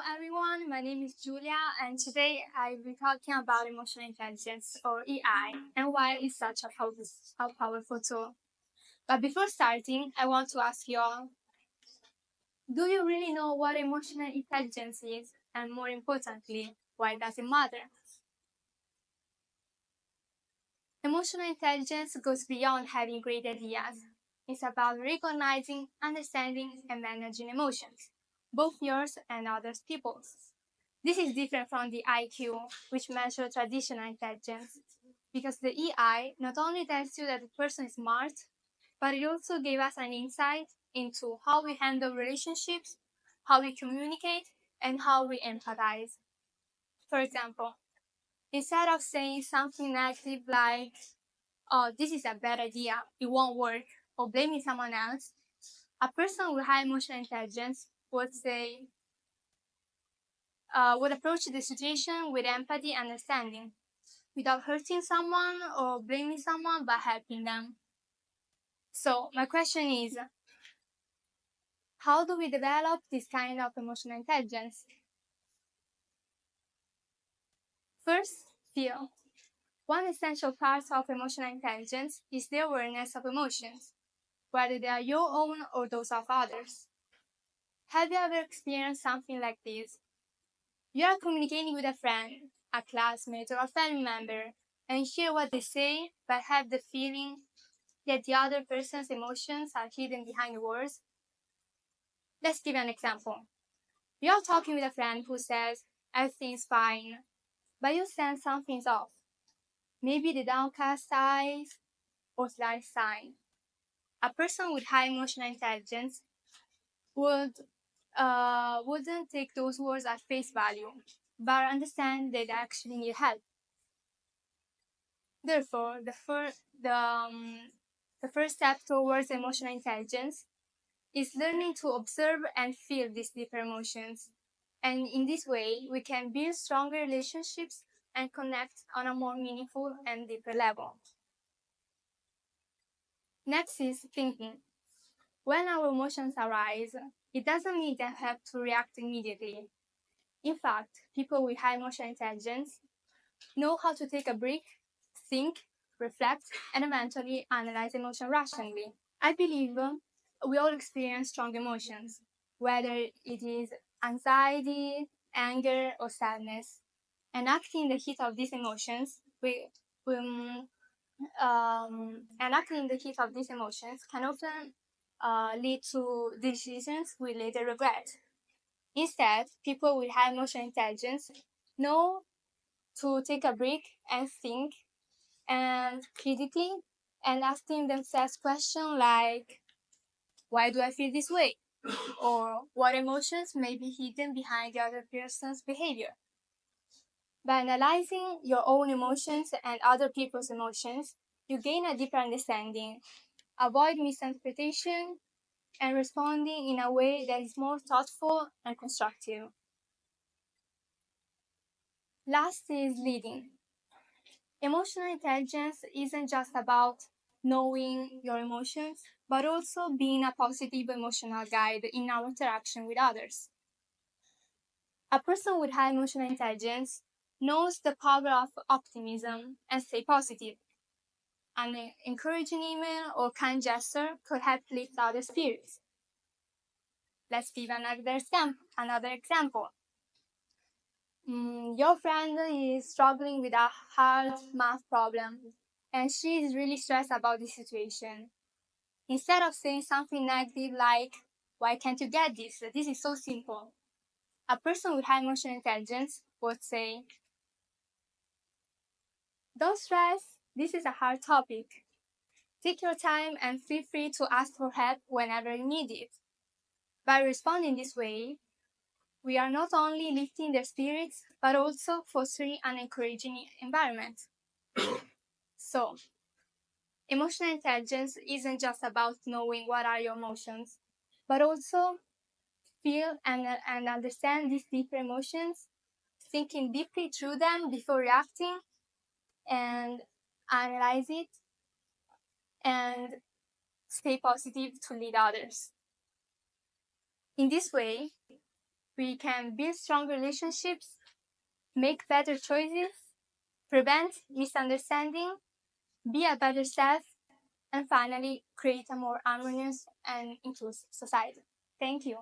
everyone, my name is Julia, and today I will be talking about emotional intelligence or EI and why it's such a powerful tool. But before starting, I want to ask you all, do you really know what emotional intelligence is? And more importantly, why does it matter? Emotional intelligence goes beyond having great ideas. It's about recognizing, understanding, and managing emotions, both yours and others people's. This is different from the IQ, which measures traditional intelligence, because the EI not only tells you that the person is smart, but it also gave us an insight into how we handle relationships, how we communicate, and how we empathize. For example, instead of saying something negative like, oh, this is a bad idea, it won't work, or blaming someone else, a person with high emotional intelligence would approach the situation with empathy and understanding, without hurting someone or blaming someone, but helping them. So, my question is, how do we develop this kind of emotional intelligence? First, feel. One essential part of emotional intelligence is the awareness of emotions, whether they are your own or those of others. Have you ever experienced something like this? You are communicating with a friend, a classmate, or a family member, and hear what they say, but have the feeling that the other person's emotions are hidden behind the words. Let's give an example. You're talking with a friend who says, everything's fine, but you sense something's off. Maybe the downcast eyes or slight sign. A person with high emotional intelligence wouldn't take those words at face value, but understand that they actually need help. Therefore, the first step towards emotional intelligence is learning to observe and feel these deeper emotions. And in this way, we can build stronger relationships and connect on a more meaningful and deeper level. Next is thinking. When our emotions arise, it doesn't mean that we have to react immediately. In fact, people with high emotional intelligence know how to take a break, think, reflect, and eventually analyze emotion rationally. I believe we all experience strong emotions, whether it is anxiety, anger, or sadness. And acting in the heat of these emotions, acting in the heat of these emotions can often lead to decisions we later regret. Instead, people with high emotional intelligence know to take a break and think and critically and asking themselves questions like, why do I feel this way? Or what emotions may be hidden behind the other person's behavior? By analyzing your own emotions and other people's emotions, you gain a deeper understanding, avoid misinterpretation, and responding in a way that is more thoughtful and constructive. Last is leading. Emotional intelligence isn't just about knowing your emotions, but also being a positive emotional guide in our interaction with others. A person with high emotional intelligence knows the power of optimism and stay positive. An encouraging email or kind gesture could help lift others' spirits. Let's give another example. Your friend is struggling with a hard math problem and she is really stressed about the situation. Instead of saying something negative like, why can't you get this? This is so simple. A person with high emotional intelligence would say, don't stress, this is a hard topic. Take your time and feel free to ask for help whenever you need it. By responding this way, we are not only lifting their spirits, but also fostering an encouraging environment. So, emotional intelligence isn't just about knowing what are your emotions, but also feel and understand these deeper emotions, thinking deeply through them before reacting, and analyze it, and stay positive to lead others. In this way, we can build strong relationships, make better choices, prevent misunderstanding, be a better self, and finally create a more harmonious and inclusive society. Thank you.